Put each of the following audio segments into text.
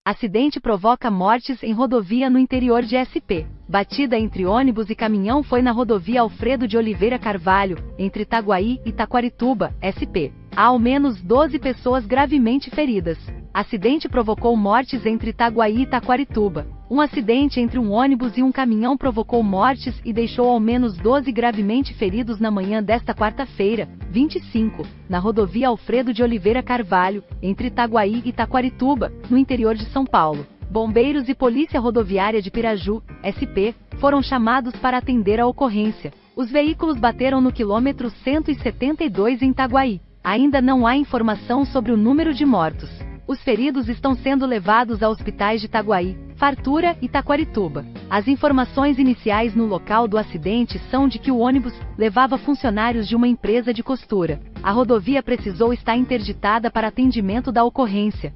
Acidente provoca mortes em rodovia no interior de SP. Batida entre ônibus e caminhão foi na rodovia Alfredo de Oliveira Carvalho, entre Itaguaí e Taquarituba, SP. Há ao menos 12 pessoas gravemente feridas. Acidente provocou mortes entre Itaguaí e Taquarituba. Um acidente entre um ônibus e um caminhão provocou mortes e deixou ao menos 12 gravemente feridos na manhã desta quarta-feira, 25, na rodovia Alfredo de Oliveira Carvalho, entre Itaguaí e Taquarituba, no interior de São Paulo. Bombeiros e Polícia Rodoviária de Piraju, SP, foram chamados para atender a ocorrência. Os veículos bateram no quilômetro 172 em Itaguaí. Ainda não há informação sobre o número de mortos. Os feridos estão sendo levados a hospitais de Itaguaí, Fartura e Taquarituba. As informações iniciais no local do acidente são de que o ônibus levava funcionários de uma empresa de costura. A rodovia precisou estar interditada para atendimento da ocorrência.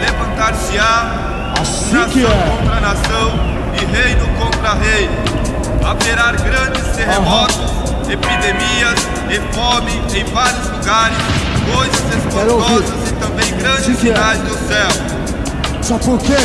Levantar-se-á nação contra nação e reino contra reino. Haverá grandes terremotos, epidemias e fome em vários lugares, coisas espantosas e também grandes sinais do céu. Só porque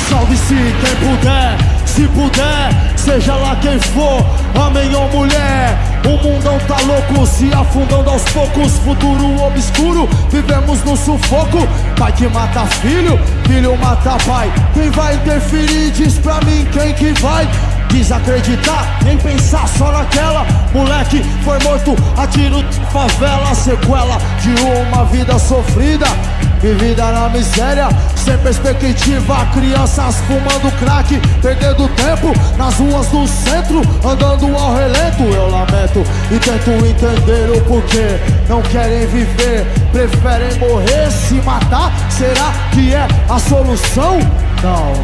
salve-se quem puder, se puder, seja lá quem for, homem ou mulher. O mundão tá louco, se afundando aos poucos. Futuro obscuro, vivemos no sufoco. Pai que mata filho, filho mata pai. Quem vai interferir, diz pra mim quem que vai desacreditar, nem pensar só naquela. Moleque foi morto a tiro de favela, sequela de uma vida sofrida, vivida na miséria, sem perspectiva. Crianças fumando crack, perdendo tempo nas ruas do centro, andando ao relento. Eu lamento e tento entender o porquê não querem viver, preferem morrer, se matar. Será que é a solução?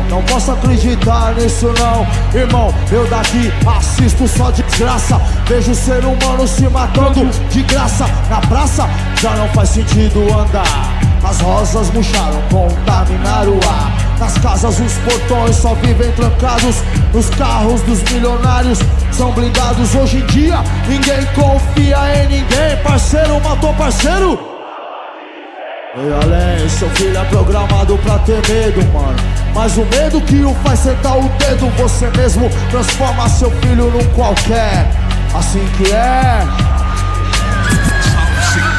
Não posso acreditar nisso não, irmão. Eu daqui assisto só de desgraça, vejo o ser humano se matando de graça. Na praça já não faz sentido andar, as rosas murcharam, contaminaram o ar. Nas casas os portões só vivem trancados, os carros dos milionários são blindados. Hoje em dia ninguém confia em ninguém, parceiro matou parceiro. E além, seu filho é programado pra ter medo, mano, mas o medo que o faz sentar o dedo. Você mesmo transforma seu filho num qualquer, assim que é.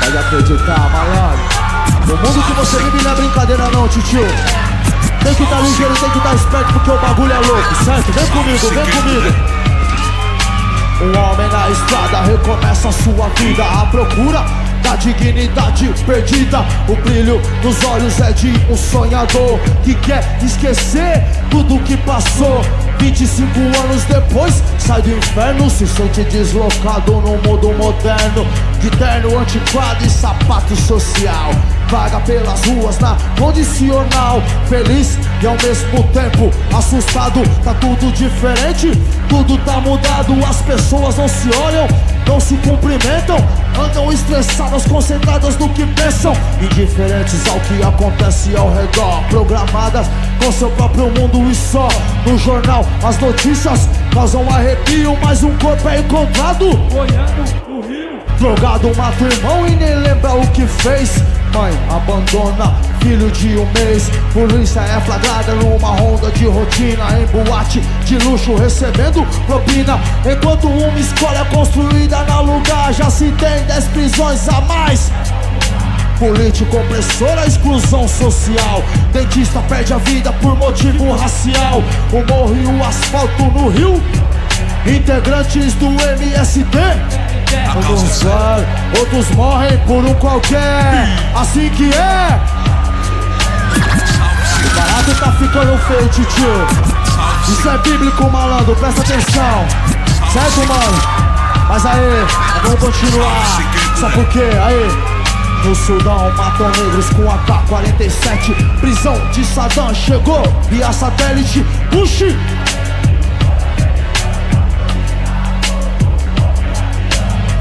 Pode acreditar, malandro, no mundo que você vive não é brincadeira não, titio. Tem que estar ligeiro, tem que estar esperto, porque o bagulho é louco, certo? Vem comigo, vem comigo. Um homem na estrada recomeça a sua vida à procura da dignidade perdida. O brilho nos olhos é de um sonhador que quer esquecer tudo que passou. 25 anos depois, sai do inferno, se sente deslocado no mundo moderno, de terno antiquado e sapato social. Vaga pelas ruas na condicional, feliz e ao mesmo tempo assustado. Tá tudo diferente, tudo tá mudado. As pessoas não se olham, não se cumprimentam, andam estressadas, concentradas no que pensam, indiferentes ao que acontece ao redor, programadas com seu próprio mundo e só. No jornal as notícias causam arrepio, mas um corpo é encontrado olhando o rio. Drogado mata o irmão e nem lembra o que fez. Mãe abandona filho de um mês. Polícia é flagrada numa ronda de rotina, em boate de luxo recebendo propina. Enquanto uma escola é construída no lugar, já se tem 10 prisões a mais. político opressor, a exclusão social. Dentista perde a vida por motivo racial. O morro e o asfalto no Rio. Integrantes do MST, uns vai, outros morrem por um qualquer. Assim que é. O barato tá ficando feio, tio. Isso é bíblico, malandro, presta atenção. Certo, mano? Mas aí, vamos continuar. Sabe por quê? Aí no Sudão matam negros com AK-47. Prisão de Saddam chegou via satélite. Bush.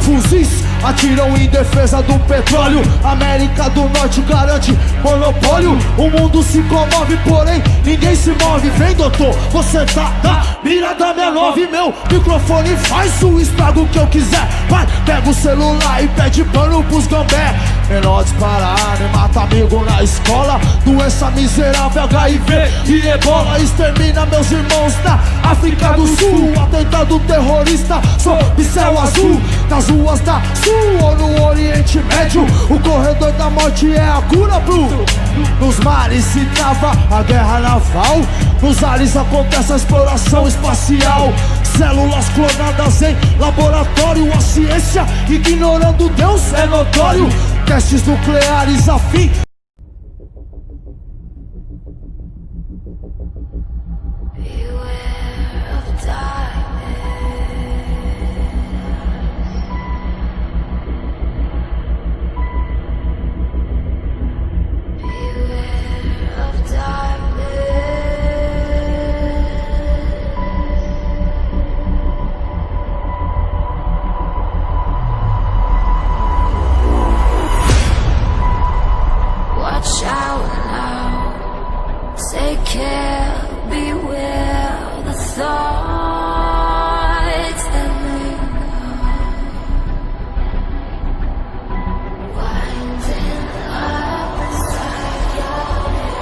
Fuzis atiram em defesa do petróleo. América do Norte garante monopólio. O mundo se comove, porém ninguém se move. Vem, doutor, você tá na mira da minha 9. Meu microfone faz o estrago que eu quiser. Vai, pega o celular e pede pano pros gambé. Menor disparado e mata amigo na escola. Doença miserável, HIV e ebola. Extermina meus irmãos na África do Sul. Atentado terrorista sob céu azul. Nas ruas da Sul ou no Oriente Médio. O corredor da morte é a cura, Blue. Nos mares se trava a guerra naval. Nos ares acontece a exploração espacial. Células clonadas em laboratório. A ciência ignorando Deus é notório. Testes nucleares a fim. Watch out now, take care, beware the thoughts that linger, winding up inside your head.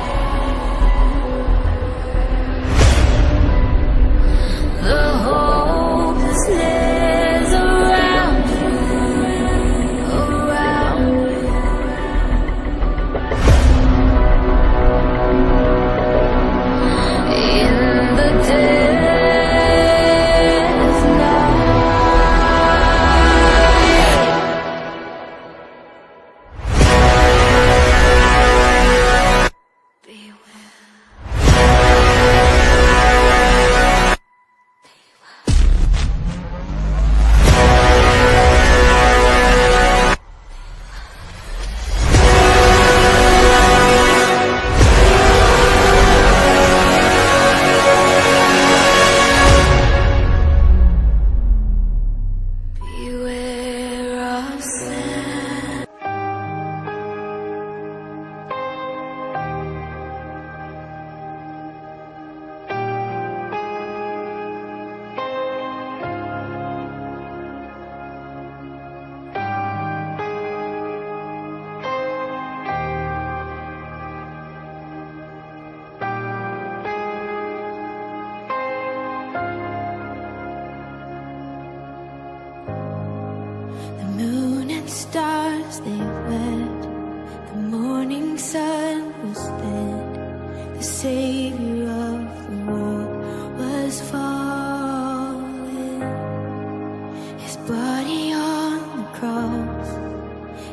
The hopelessness around you, around you. Stars they wed, the morning sun was spent, the savior of the world was falling. His body on the cross,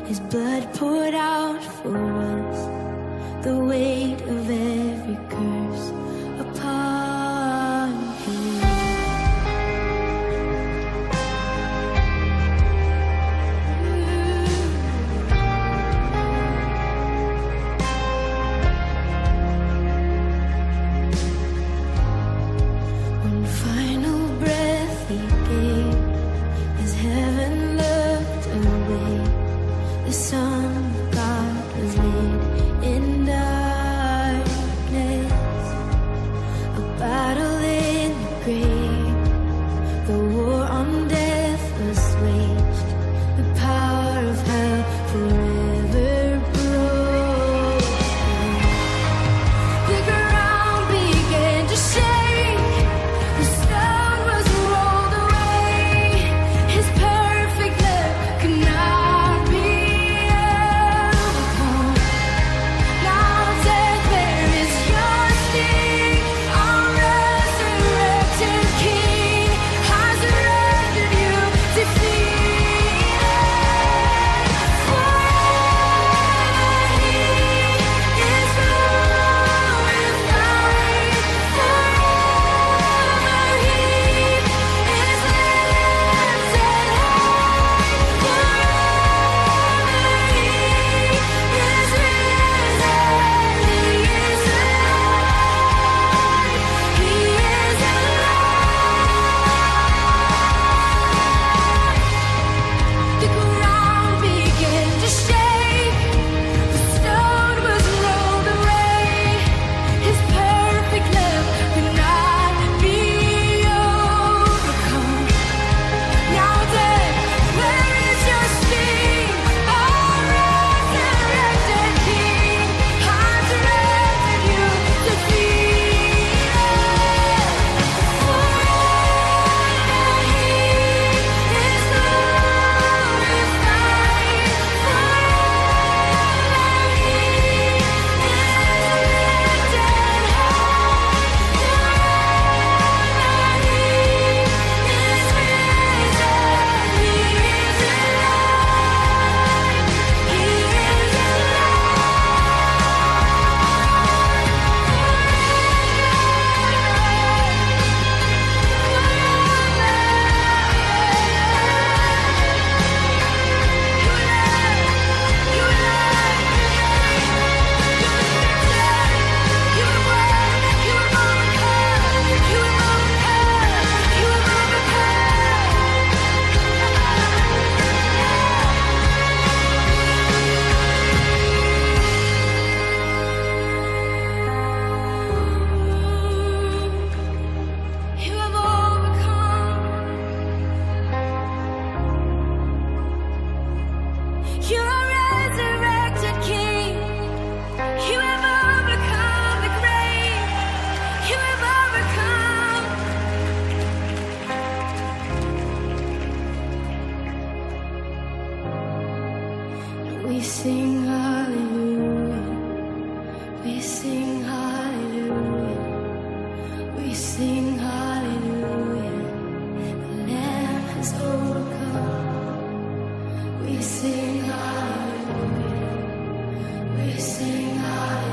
his blood poured out for us, the weight of every curse upon him. Heaven looked away, the Son of God We sing hallelujah, the Lamb has overcome. We sing hallelujah, we sing hallelujah.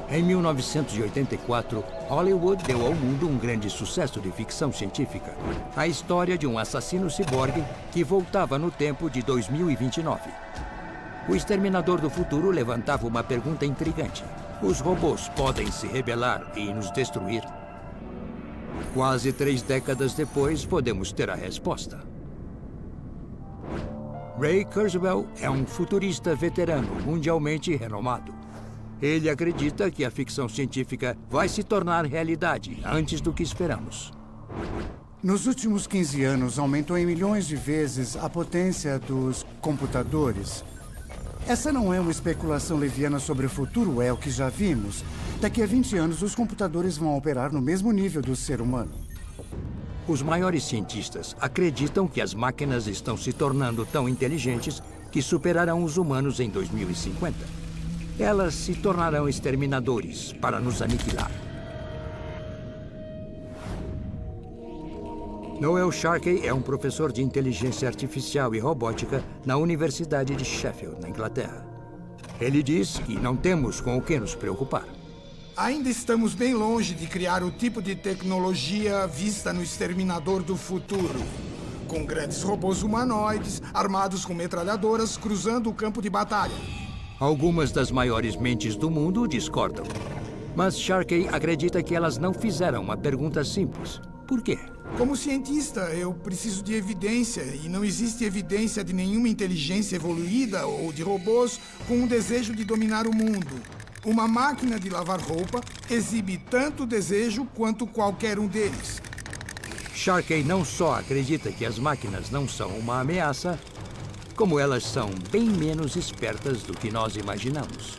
Em 1984, Hollywood deu ao mundo um grande sucesso de ficção científica. A história de um assassino ciborgue que voltava no tempo de 2029. O Exterminador do Futuro levantava uma pergunta intrigante. Os robôs podem se rebelar e nos destruir? Quase 3 décadas depois, podemos ter a resposta. Ray Kurzweil é um futurista veterano mundialmente renomado. Ele acredita que a ficção científica vai se tornar realidade antes do que esperamos. Nos últimos 15 anos, aumentou em milhões de vezes a potência dos computadores. Essa não é uma especulação leviana sobre o futuro, é o que já vimos. Daqui a 20 anos, os computadores vão operar no mesmo nível do ser humano. Os maiores cientistas acreditam que as máquinas estão se tornando tão inteligentes que superarão os humanos em 2050. Elas se tornarão exterminadores para nos aniquilar. Noel Sharkey é um professor de inteligência artificial e robótica na Universidade de Sheffield, na Inglaterra. Ele diz que não temos com o que nos preocupar. Ainda estamos bem longe de criar o tipo de tecnologia vista no Exterminador do Futuro, com grandes robôs humanoides, armados com metralhadoras, cruzando o campo de batalha. Algumas das maiores mentes do mundo discordam. Mas Sharkey acredita que elas não fizeram uma pergunta simples. Por quê? Como cientista, eu preciso de evidência, e não existe evidência de nenhuma inteligência evoluída ou de robôs com um desejo de dominar o mundo. Uma máquina de lavar roupa exibe tanto desejo quanto qualquer um deles. Sharkey não só acredita que as máquinas não são uma ameaça, como elas são bem menos espertas do que nós imaginamos.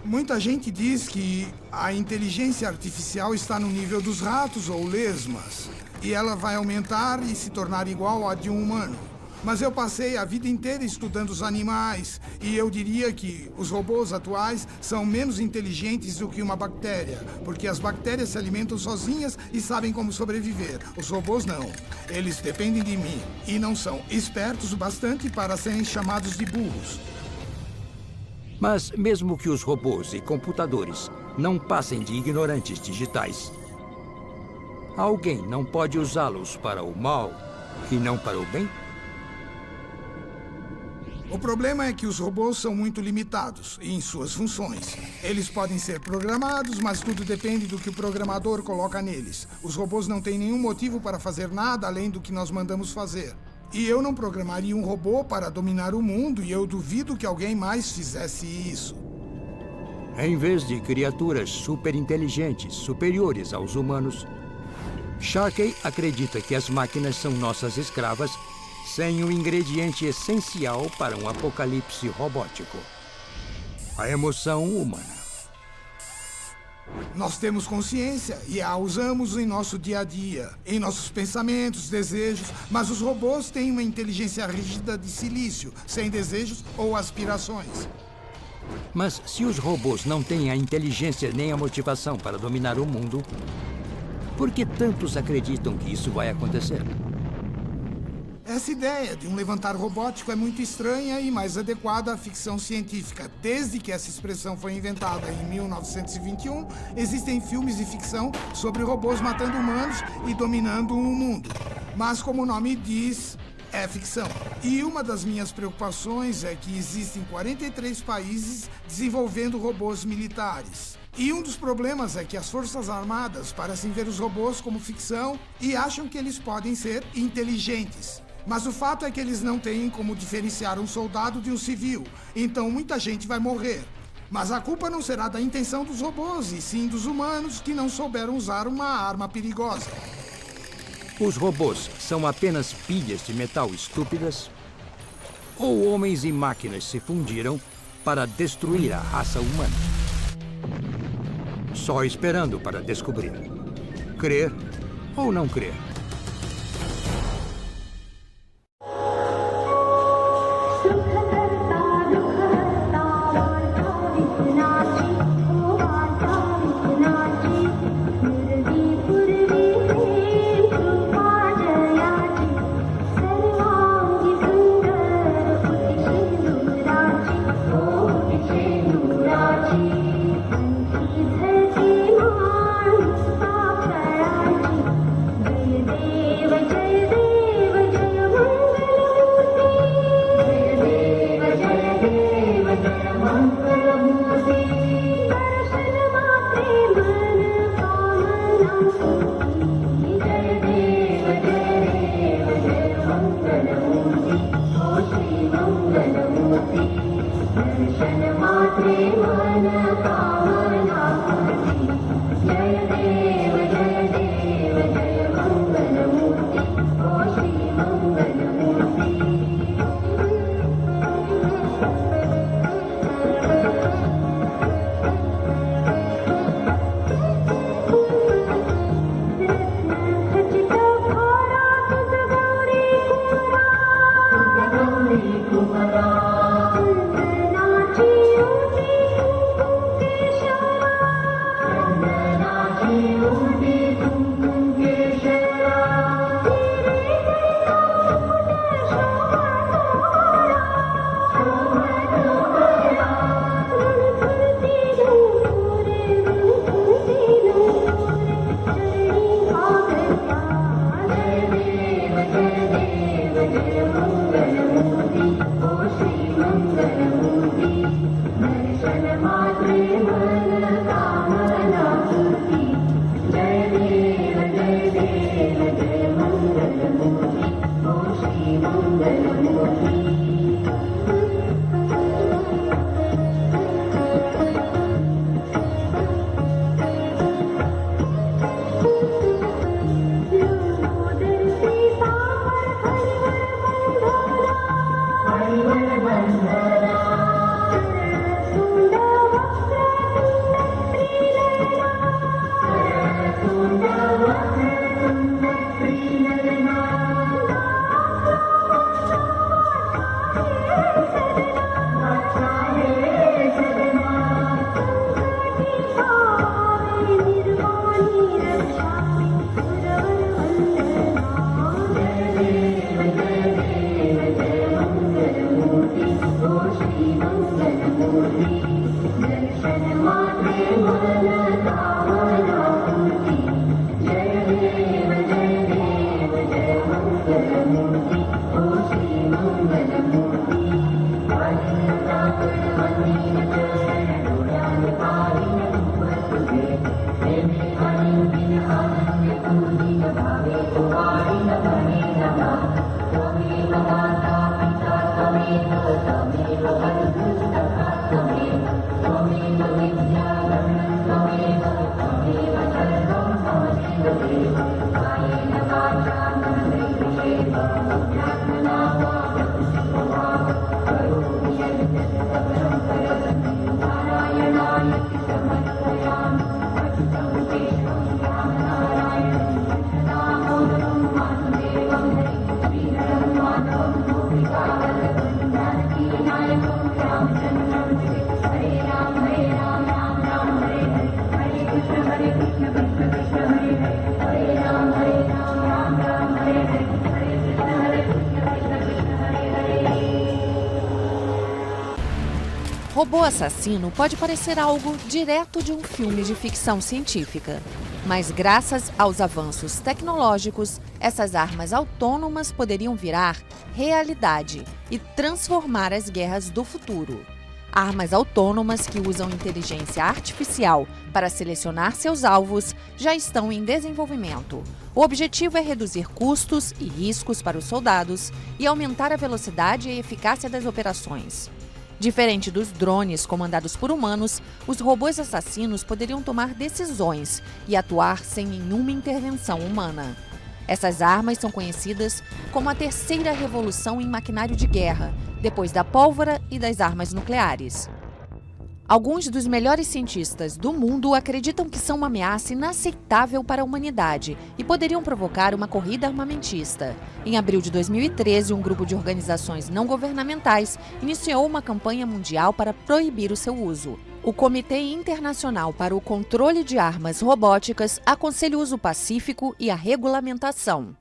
Muita gente diz que a inteligência artificial está no nível dos ratos ou lesmas, e ela vai aumentar e se tornar igual à de um humano. Mas eu passei a vida inteira estudando os animais e eu diria que os robôs atuais são menos inteligentes do que uma bactéria, porque as bactérias se alimentam sozinhas e sabem como sobreviver. Os robôs não. Eles dependem de mim e não são espertos o bastante para serem chamados de burros. Mas mesmo que os robôs e computadores não passem de ignorantes digitais, alguém não pode usá-los para o mal e não para o bem? O problema é que os robôs são muito limitados em suas funções. Eles podem ser programados, mas tudo depende do que o programador coloca neles. Os robôs não têm nenhum motivo para fazer nada além do que nós mandamos fazer. E eu não programaria um robô para dominar o mundo, e eu duvido que alguém mais fizesse isso. Em vez de criaturas superinteligentes, superiores aos humanos, Sharkey acredita que as máquinas são nossas escravas, sem o ingrediente essencial para um apocalipse robótico: a emoção humana. Nós temos consciência e a usamos em nosso dia a dia, em nossos pensamentos, desejos, mas os robôs têm uma inteligência rígida de silício, sem desejos ou aspirações. Mas se os robôs não têm a inteligência nem a motivação para dominar o mundo, por que tantos acreditam que isso vai acontecer? Essa ideia de um levantar robótico é muito estranha e mais adequada à ficção científica. Desde que essa expressão foi inventada em 1921, existem filmes de ficção sobre robôs matando humanos e dominando o mundo. Mas, como o nome diz, é ficção. E uma das minhas preocupações é que existem 43 países desenvolvendo robôs militares. E um dos problemas é que as Forças Armadas parecem ver os robôs como ficção e acham que eles podem ser inteligentes. Mas o fato é que eles não têm como diferenciar um soldado de um civil, então muita gente vai morrer. Mas a culpa não será da intenção dos robôs, e sim dos humanos que não souberam usar uma arma perigosa. Os robôs são apenas pilhas de metal estúpidas? Ou homens e máquinas se fundiram para destruir a raça humana? Só esperando para descobrir. Crer ou não crer? Robô assassino pode parecer algo direto de um filme de ficção científica. Mas graças aos avanços tecnológicos, essas armas autônomas poderiam virar realidade e transformar as guerras do futuro. Armas autônomas que usam inteligência artificial para selecionar seus alvos já estão em desenvolvimento. O objetivo é reduzir custos e riscos para os soldados e aumentar a velocidade e eficácia das operações. Diferente dos drones comandados por humanos, os robôs assassinos poderiam tomar decisões e atuar sem nenhuma intervenção humana. Essas armas são conhecidas como a terceira revolução em maquinário de guerra, depois da pólvora e das armas nucleares. Alguns dos melhores cientistas do mundo acreditam que são uma ameaça inaceitável para a humanidade e poderiam provocar uma corrida armamentista. Em abril de 2013, um grupo de organizações não governamentais iniciou uma campanha mundial para proibir o seu uso. O Comitê Internacional para o Controle de Armas Robóticas aconselha o uso pacífico e a regulamentação.